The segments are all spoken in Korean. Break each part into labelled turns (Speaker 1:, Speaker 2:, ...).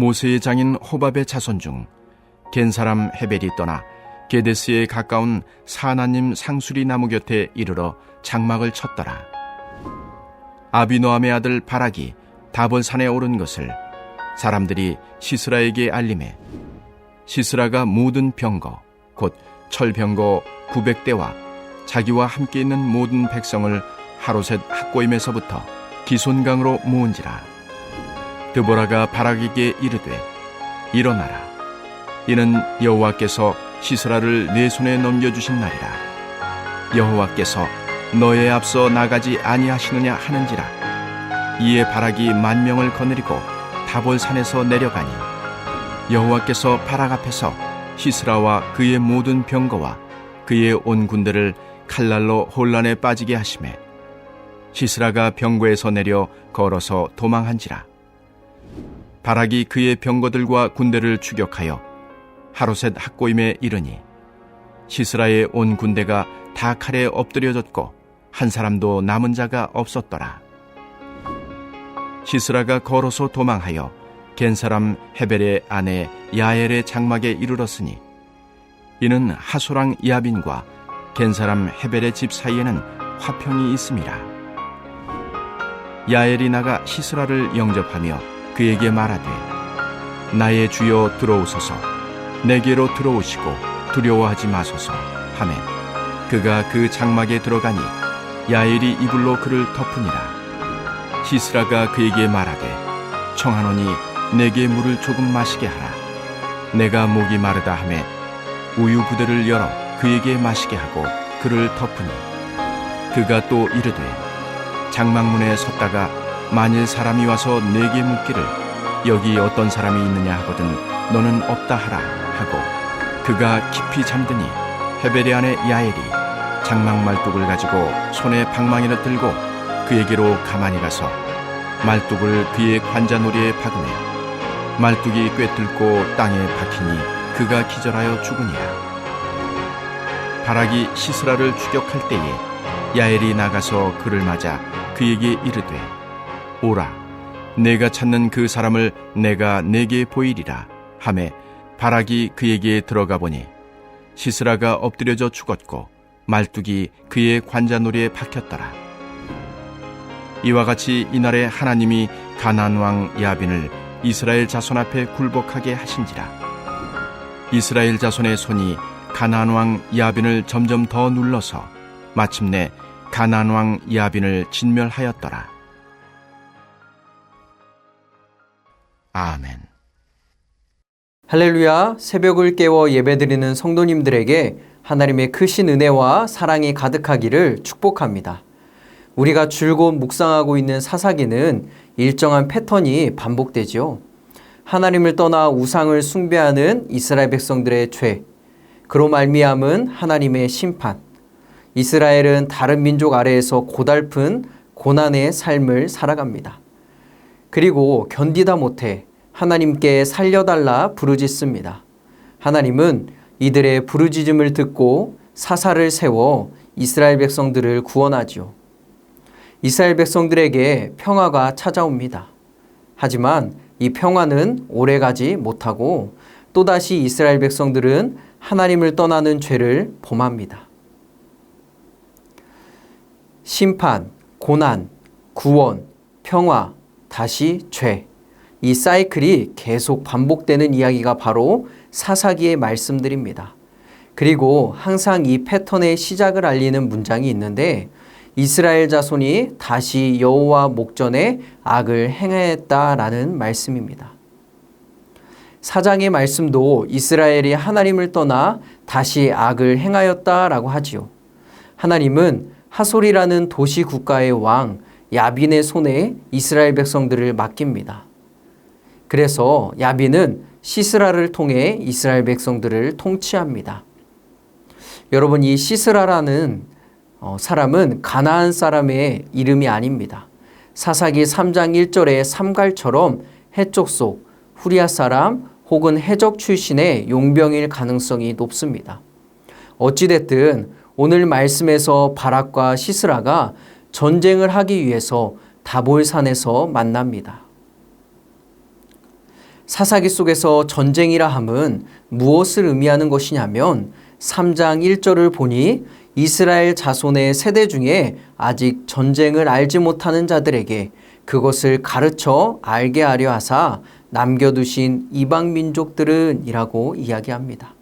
Speaker 1: 모세의 장인 호밥의 자손 중 겐 사람 헤벨이 떠나 게데스에 가까운 사나님 상수리 나무 곁에 이르러 장막을 쳤더라. 아비노함의 아들 바락이 다볼산에 오른 것을 사람들이 시스라에게 알림해 시스라가 모든 병거 곧 철병거 900대와 자기와 함께 있는 모든 백성을 하로셋 학고임에서부터 기손강으로 모은지라. 드보라가 바락에게 이르되 일어나라. 이는 여호와께서 시스라를 내 손에 넘겨주신 날이라. 여호와께서 너의 앞서 나가지 아니하시느냐 하는지라. 이에 바락이 10,000명을 거느리고 다볼산에서 내려가니 여호와께서 바락 앞에서 시스라와 그의 모든 병거와 그의 온 군대를 칼날로 혼란에 빠지게 하시매 시스라가 병거에서 내려 걸어서 도망한지라. 바락이 그의 병거들과 군대를 추격하여 하루셋 학고임에 이르니 시스라의 온 군대가 다 칼에 엎드려졌고 한 사람도 남은 자가 없었더라. 시스라가 걸어서 도망하여 겐 사람 헤벨의 아내 야엘의 장막에 이르렀으니 이는 하소랑 야빈과 겐 사람 헤벨의 집 사이에는 화평이 있음이라. 야엘이 나가 시스라를 영접하며 그에게 말하되 나의 주여 들어오소서. 내게로 들어오시고 두려워하지 마소서 하매 그가 그 장막에 들어가니 야엘이 이불로 그를 덮으니라. 시스라가 그에게 말하되 청하노니 내게 물을 조금 마시게 하라. 내가 목이 마르다 하매 우유 부대를 열어 그에게 마시게 하고 그를 덮으니 그가 또 이르되 장막문에 섰다가 만일 사람이 와서 내게 묻기를 여기 어떤 사람이 있느냐 하거든 너는 없다 하라 하고 그가 깊이 잠드니 헤벨의 아내 야엘이 장막 말뚝을 가지고 손에 방망이를 들고 그에게로 가만히 가서 말뚝을 그의 관자놀이에 박으며 말뚝이 꿰뚫고 땅에 박히니 그가 기절하여 죽으니라. 바락이 시스라를 추격할 때에 야엘이 나가서 그를 맞아 그에게 이르되 오라 내가 찾는 그 사람을 내가 네게 보이리라 하매 바락이 그에게 들어가 보니 시스라가 엎드려져 죽었고 말뚝이 그의 관자놀이에 박혔더라. 이와 같이 이날에 하나님이 가나안 왕 야빈을 이스라엘 자손 앞에 굴복하게 하신지라. 이스라엘 자손의 손이 가나안 왕 야빈을 점점 더 눌러서 마침내 가나안 왕 야빈을 진멸하였더라. 아멘.
Speaker 2: 할렐루야. 새벽을 깨워 예배드리는 성도님들에게 하나님의 크신 은혜와 사랑이 가득하기를 축복합니다. 우리가 줄곧 묵상하고 있는 사사기는 일정한 패턴이 반복되지요. 하나님을 떠나 우상을 숭배하는 이스라엘 백성들의 죄, 그로 말미암은 하나님의 심판, 이스라엘은 다른 민족 아래에서 고달픈 고난의 삶을 살아갑니다. 그리고 견디다 못해 하나님께 살려달라 부르짖습니다. 하나님은 이들의 부르짖음을 듣고 사사를 세워 이스라엘 백성들을 구원하지요. 이스라엘 백성들에게 평화가 찾아옵니다. 하지만 이 평화는 오래가지 못하고 또다시 이스라엘 백성들은 하나님을 떠나는 죄를 범합니다. 심판, 고난, 구원, 평화, 다시 죄. 이 사이클이 계속 반복되는 이야기가 바로 사사기의 말씀들입니다. 그리고 항상 이 패턴의 시작을 알리는 문장이 있는데 이스라엘 자손이 다시 여호와 목전에 악을 행하였다라는 말씀입니다. 사장의 말씀도 이스라엘이 하나님을 떠나 다시 악을 행하였다라고 하지요. 하나님은 하솔이라는 도시 국가의 왕 야빈의 손에 이스라엘 백성들을 맡깁니다. 그래서 야빈은 시스라를 통해 이스라엘 백성들을 통치합니다. 여러분, 이 시스라라는 사람은 가나안 사람의 이름이 아닙니다. 사사기 3장 1절의 삼갈처럼 해쪽 속 후리아 사람 혹은 해적 출신의 용병일 가능성이 높습니다. 어찌됐든 오늘 말씀에서 바락과 시스라가 전쟁을 하기 위해서 다볼산에서 만납니다. 사사기 속에서 전쟁이라 함은 무엇을 의미하는 것이냐면 3장 1절을 보니 이스라엘 자손의 세대 중에 아직 전쟁을 알지 못하는 자들에게 그것을 가르쳐 알게 하려 하사 남겨두신 이방 민족들은 이라고 이야기합니다.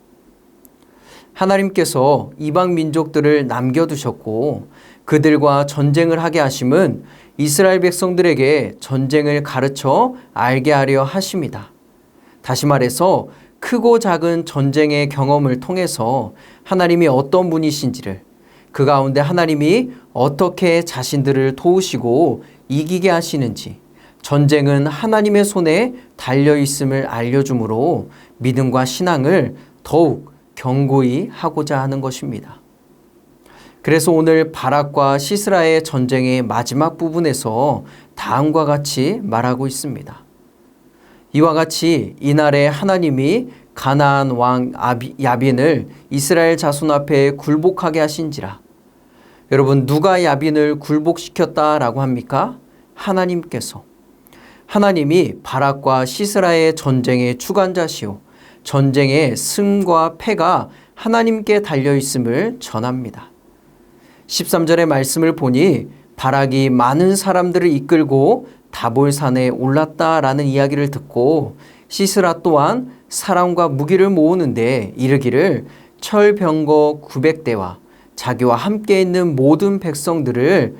Speaker 2: 하나님께서 이방 민족들을 남겨두셨고 그들과 전쟁을 하게 하심은 이스라엘 백성들에게 전쟁을 가르쳐 알게 하려 하심이다. 다시 말해서 크고 작은 전쟁의 경험을 통해서 하나님이 어떤 분이신지를, 그 가운데 하나님이 어떻게 자신들을 도우시고 이기게 하시는지, 전쟁은 하나님의 손에 달려있음을 알려주므로 믿음과 신앙을 더욱 견고히 하고자 하는 것입니다. 그래서 오늘 바락과 시스라의 전쟁의 마지막 부분에서 다음과 같이 말하고 있습니다. 이와 같이 이날에 하나님이 가나안 왕 야빈을 이스라엘 자손 앞에 굴복하게 하신지라. 여러분, 누가 야빈을 굴복시켰다라고 합니까? 하나님께서. 하나님이 바락과 시스라의 전쟁의 주관자시오 전쟁의 승과 패가 하나님께 달려있음을 전합니다. 13절의 말씀을 보니 바락이 많은 사람들을 이끌고 다볼산에 올랐다라는 이야기를 듣고 시스라 또한 사람과 무기를 모으는데 이르기를 철병거 900대와 자기와 함께 있는 모든 백성들을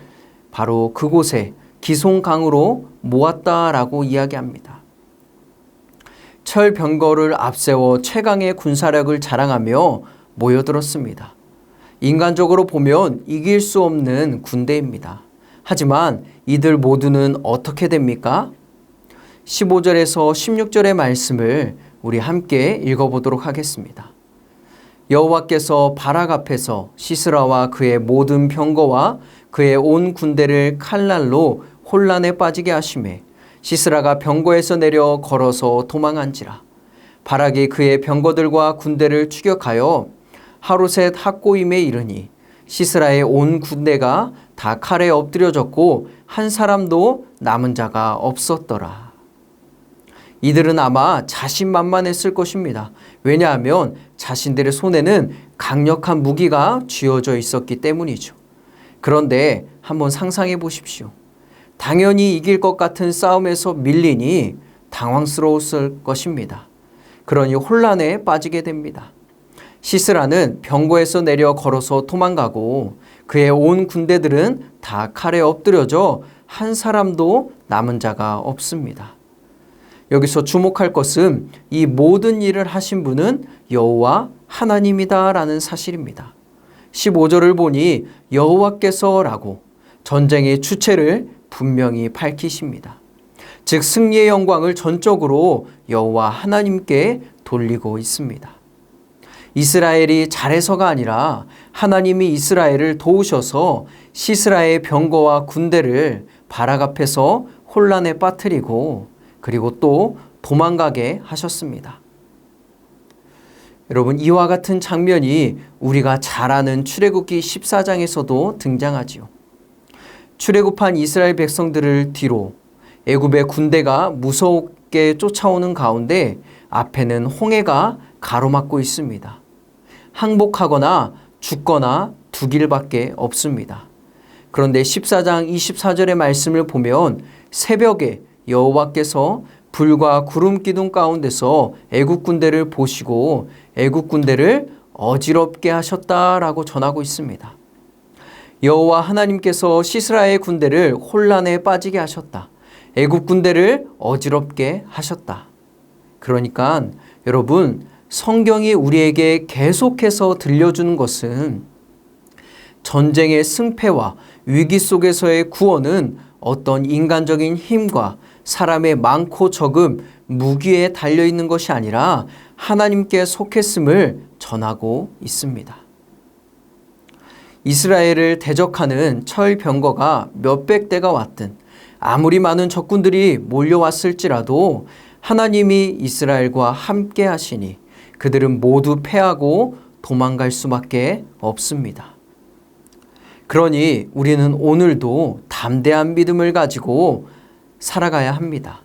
Speaker 2: 바로 그곳에 기송강으로 모았다라고 이야기합니다. 철병거를 앞세워 최강의 군사력을 자랑하며 모여들었습니다. 인간적으로 보면 이길 수 없는 군대입니다. 하지만 이들 모두는 어떻게 됩니까? 15절에서 16절의 말씀을 우리 함께 읽어보도록 하겠습니다. 여호와께서 바락 앞에서 시스라와 그의 모든 병거와 그의 온 군대를 칼날로 혼란에 빠지게 하시매 시스라가 병거에서 내려 걸어서 도망한지라. 바락이 그의 병거들과 군대를 추격하여 하루셋 학고임에 이르니 시스라의 온 군대가 다 칼에 엎드려졌고 한 사람도 남은 자가 없었더라. 이들은 아마 자신만만했을 것입니다. 왜냐하면 자신들의 손에는 강력한 무기가 쥐어져 있었기 때문이죠. 그런데 한번 상상해 보십시오. 당연히 이길 것 같은 싸움에서 밀리니 당황스러웠을 것입니다. 그러니 혼란에 빠지게 됩니다. 시스라는 병거에서 내려 걸어서 도망가고 그의 온 군대들은 다 칼에 엎드려져 한 사람도 남은 자가 없습니다. 여기서 주목할 것은 이 모든 일을 하신 분은 여호와 하나님이다라는 사실입니다. 15절을 보니 여호와께서라고 전쟁의 주체를 분명히 밝히십니다. 즉 승리의 영광을 전적으로 여호와 하나님께 돌리고 있습니다. 이스라엘이 잘해서가 아니라 하나님이 이스라엘을 도우셔서 시스라의 병거와 군대를 바락 앞에서 혼란에 빠뜨리고 그리고 또 도망가게 하셨습니다. 여러분, 이와 같은 장면이 우리가 잘 아는 출애굽기 14장에서도 등장하지요. 출애굽한 이스라엘 백성들을 뒤로 애굽의 군대가 무섭게 쫓아오는 가운데 앞에는 홍해가 가로막고 있습니다. 항복하거나 죽거나 두 길밖에 없습니다. 그런데 14장 24절의 말씀을 보면 새벽에 여호와께서 불과 구름 기둥 가운데서 애굽 군대를 보시고 애굽 군대를 어지럽게 하셨다라고 전하고 있습니다. 여호와 하나님께서 시스라의 군대를 혼란에 빠지게 하셨다. 애굽 군대를 어지럽게 하셨다. 그러니까 여러분, 성경이 우리에게 계속해서 들려주는 것은 전쟁의 승패와 위기 속에서의 구원은 어떤 인간적인 힘과 사람의 많고 적음, 무기에 달려있는 것이 아니라 하나님께 속했음을 전하고 있습니다. 이스라엘을 대적하는 철병거가 몇백 대가 왔든 아무리 많은 적군들이 몰려왔을지라도 하나님이 이스라엘과 함께 하시니 그들은 모두 패하고 도망갈 수밖에 없습니다. 그러니 우리는 오늘도 담대한 믿음을 가지고 살아가야 합니다.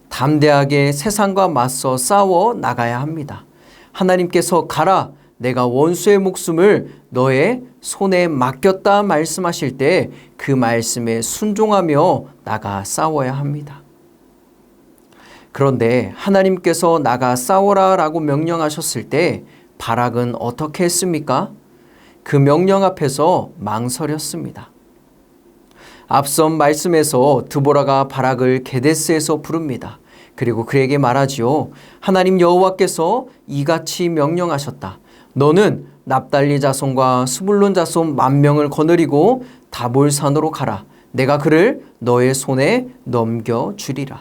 Speaker 2: 담대하게 세상과 맞서 싸워 나가야 합니다. 하나님께서 가라, 내가 원수의 목숨을 너의 손에 맡겼다 말씀하실 때 그 말씀에 순종하며 나가 싸워야 합니다. 그런데 하나님께서 나가 싸워라 라고 명령하셨을 때 바락은 어떻게 했습니까? 그 명령 앞에서 망설였습니다. 앞선 말씀에서 드보라가 바락을 게데스에서 부릅니다. 그리고 그에게 말하지요. 하나님 여호와께서 이같이 명령하셨다. 너는 납달리 자손과 스불론 자손 10,000명을 거느리고 다볼산으로 가라. 내가 그를 너의 손에 넘겨주리라.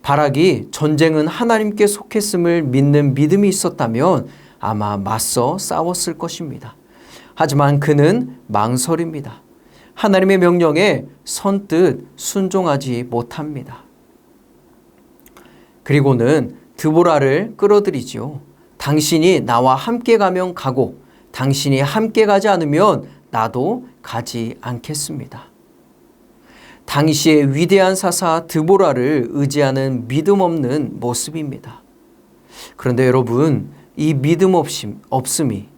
Speaker 2: 바락이 전쟁은 하나님께 속했음을 믿는 믿음이 있었다면 아마 맞서 싸웠을 것입니다. 하지만 그는 망설입니다. 하나님의 명령에 선뜻 순종하지 못합니다. 그리고는 드보라를 끌어들이지요. 당신이 나와 함께 가면 가고 당신이 함께 가지 않으면 나도 가지 않겠습니다. 당시의 위대한 사사 드보라를 의지하는 믿음 없는 모습입니다. 그런데 여러분, 이 믿음 없음이,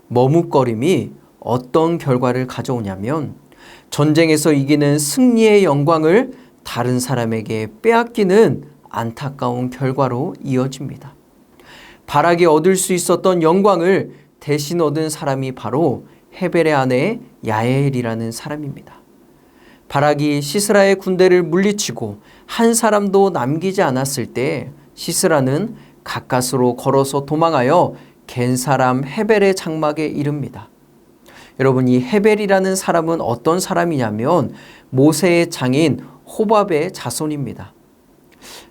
Speaker 2: 머뭇거림이 어떤 결과를 가져오냐면 전쟁에서 이기는 승리의 영광을 다른 사람에게 빼앗기는 안타까운 결과로 이어집니다. 바락이 얻을 수 있었던 영광을 대신 얻은 사람이 바로 헤벨의 아내 야엘이라는 사람입니다. 바락이 시스라의 군대를 물리치고 한 사람도 남기지 않았을 때 시스라는 가까스로 걸어서 도망하여 겐 사람 헤벨의 장막에 이릅니다. 여러분, 이 헤벨이라는 사람은 어떤 사람이냐면 모세의 장인 호밥의 자손입니다.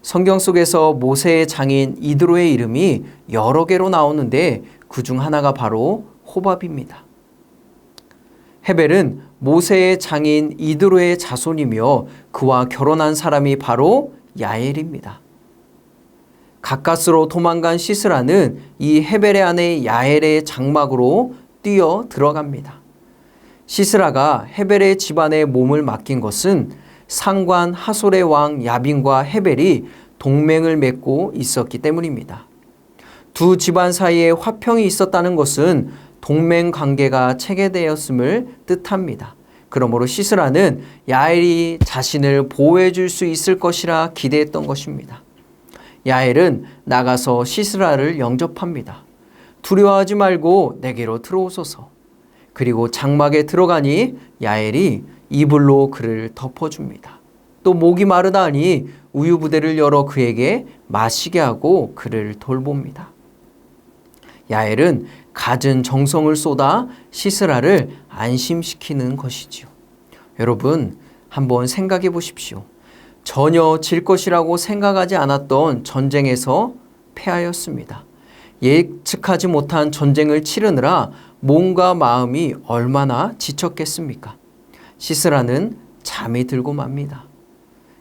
Speaker 2: 성경 속에서 모세의 장인 이드로의 이름이 여러 개로 나오는데 그중 하나가 바로 호밥입니다. 헤벨은 모세의 장인 이드로의 자손이며 그와 결혼한 사람이 바로 야엘입니다. 가까스로 도망간 시스라는 이 헤벨의 아내 야엘의 장막으로 뛰어 들어갑니다. 시스라가 헤벨의 집안에 몸을 맡긴 것은 상관 하솔의 왕 야빈과 헤벨이 동맹을 맺고 있었기 때문입니다. 두 집안 사이에 화평이 있었다는 것은 동맹 관계가 체계되었음을 뜻합니다. 그러므로 시스라는 야엘이 자신을 보호해 줄 수 있을 것이라 기대했던 것입니다. 야엘은 나가서 시스라를 영접합니다. 두려워하지 말고 내게로 들어오소서. 그리고 장막에 들어가니 야엘이 이불로 그를 덮어줍니다. 또 목이 마르다 하니 우유 부대를 열어 그에게 마시게 하고 그를 돌봅니다. 야엘은 갖은 정성을 쏟아 시스라를 안심시키는 것이지요. 여러분, 한번 생각해 보십시오. 전혀 질 것이라고 생각하지 않았던 전쟁에서 패하였습니다. 예측하지 못한 전쟁을 치르느라 몸과 마음이 얼마나 지쳤겠습니까? 시스라는 잠이 들고 맙니다.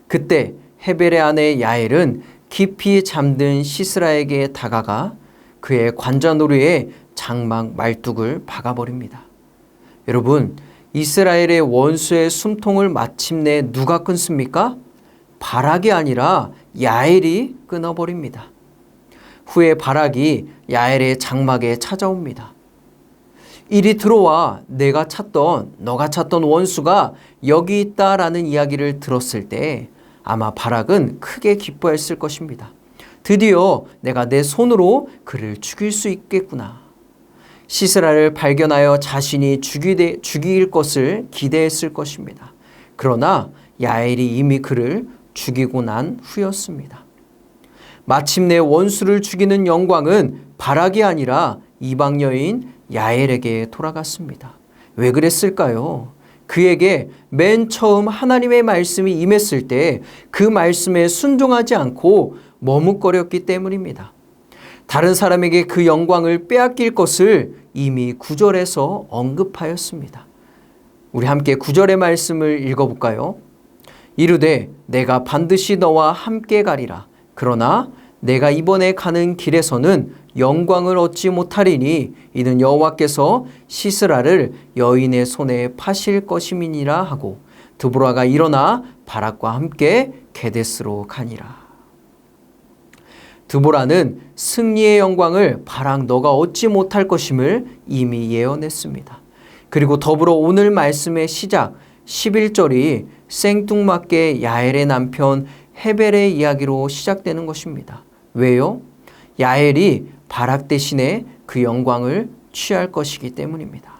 Speaker 2: 그때 헤벨의 아내 야엘은 깊이 잠든 시스라에게 다가가 그의 관자놀이에 장막 말뚝을 박아버립니다. 여러분, 이스라엘의 원수의 숨통을 마침내 누가 끊습니까? 바락이 아니라 야엘이 끊어버립니다. 후에 바락이 야엘의 장막에 찾아옵니다. 이리 들어와, 너가 찾던 원수가 여기 있다라는 이야기를 들었을 때 아마 바락은 크게 기뻐했을 것입니다. 드디어 내가 내 손으로 그를 죽일 수 있겠구나. 시스라를 발견하여 자신이 죽일 것을 기대했을 것입니다. 그러나 야엘이 이미 그를 죽이고 난 후였습니다. 마침내 원수를 죽이는 영광은 바락이 아니라 이방 여인 야엘에게 돌아갔습니다. 왜 그랬을까요? 그에게 맨 처음 하나님의 말씀이 임했을 때 그 말씀에 순종하지 않고 머뭇거렸기 때문입니다. 다른 사람에게 그 영광을 빼앗길 것을 이미 9절에서 언급하였습니다. 우리 함께 9절의 말씀을 읽어볼까요? 이르되 내가 반드시 너와 함께 가리라. 그러나 내가 이번에 가는 길에서는 영광을 얻지 못하리니 이는 여호와께서 시스라를 여인의 손에 파실 것임이니라 하고 드보라가 일어나 바락과 함께 게데스로 가니라. 드보라는 승리의 영광을 바락 너가 얻지 못할 것임을 이미 예언했습니다. 그리고 더불어 오늘 말씀의 시작 11절이 생뚱맞게 야엘의 남편 헤벨의 이야기로 시작되는 것입니다. 왜요? 야엘이 바락 대신에 그 영광을 취할 것이기 때문입니다.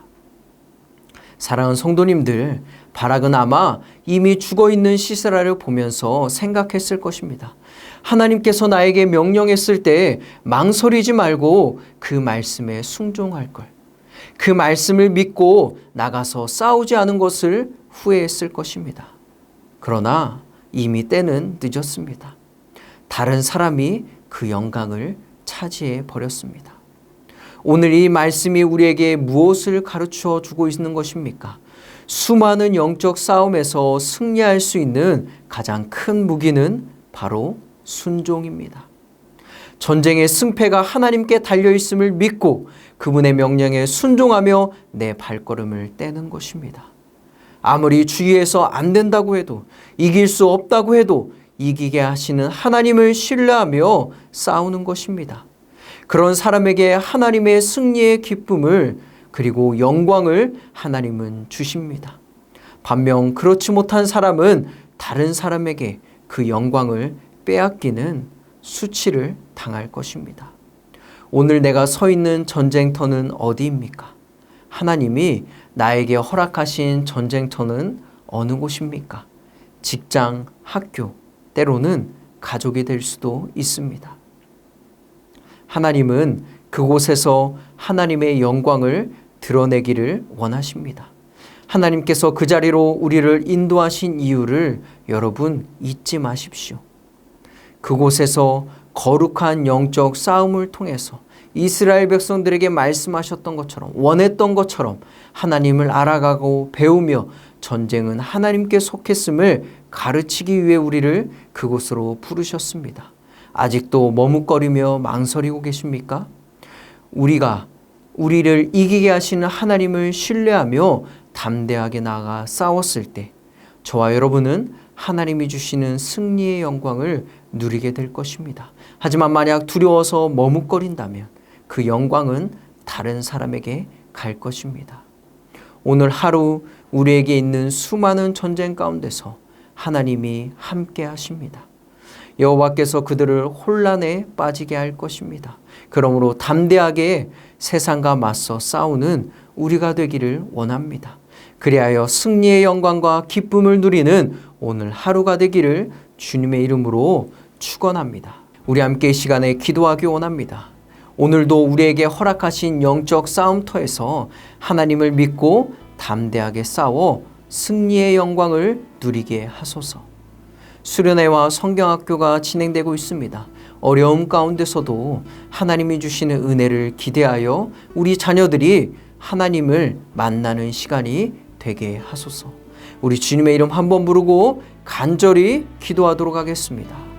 Speaker 2: 사랑하는 성도님들, 바락은 아마 이미 죽어있는 시스라를 보면서 생각했을 것입니다. 하나님께서 나에게 명령했을 때 망설이지 말고 그 말씀에 순종할 걸. 그 말씀을 믿고 나가서 싸우지 않은 것을 후회했을 것입니다. 그러나 이미 때는 늦었습니다. 다른 사람이 그 영광을 차지해 버렸습니다. 오늘 이 말씀이 우리에게 무엇을 가르쳐 주고 있는 것입니까? 수많은 영적 싸움에서 승리할 수 있는 가장 큰 무기는 바로 순종입니다. 전쟁의 승패가 하나님께 달려있음을 믿고 그분의 명령에 순종하며 내 발걸음을 떼는 것입니다. 아무리 주위에서 안 된다고 해도, 이길 수 없다고 해도 이기게 하시는 하나님을 신뢰하며 싸우는 것입니다. 그런 사람에게 하나님의 승리의 기쁨을 그리고 영광을 하나님은 주십니다. 반면 그렇지 못한 사람은 다른 사람에게 그 영광을 빼앗기는 수치를 당할 것입니다. 오늘 내가 서 있는 전쟁터는 어디입니까? 하나님이 나에게 허락하신 전쟁터는 어느 곳입니까? 직장, 학교, 때로는 가족이 될 수도 있습니다. 하나님은 그곳에서 하나님의 영광을 드러내기를 원하십니다. 하나님께서 그 자리로 우리를 인도하신 이유를 여러분 잊지 마십시오. 그곳에서 거룩한 영적 싸움을 통해서 이스라엘 백성들에게 말씀하셨던 것처럼, 원했던 것처럼 하나님을 알아가고 배우며 전쟁은 하나님께 속했음을 가르치기 위해 우리를 그곳으로 부르셨습니다. 아직도 머뭇거리며 망설이고 계십니까? 우리를 이기게 하시는 하나님을 신뢰하며 담대하게 나아가 싸웠을 때 저와 여러분은 하나님이 주시는 승리의 영광을 누리게 될 것입니다. 하지만 만약 두려워서 머뭇거린다면 그 영광은 다른 사람에게 갈 것입니다. 오늘 하루 우리에게 있는 수많은 전쟁 가운데서 하나님이 함께 하십니다. 여호와께서 그들을 혼란에 빠지게 할 것입니다. 그러므로 담대하게 세상과 맞서 싸우는 우리가 되기를 원합니다. 그리하여 승리의 영광과 기쁨을 누리는 오늘 하루가 되기를 주님의 이름으로 축원합니다. 우리 함께 이 시간에 기도하기 원합니다. 오늘도 우리에게 허락하신 영적 싸움터에서 하나님을 믿고 담대하게 싸워 승리의 영광을 누리게 하소서. 수련회와 성경학교가 진행되고 있습니다. 어려움 가운데서도 하나님이 주시는 은혜를 기대하여 우리 자녀들이 하나님을 만나는 시간이 되게 하소서. 우리 주님의 이름 한번 부르고 간절히 기도하도록 하겠습니다.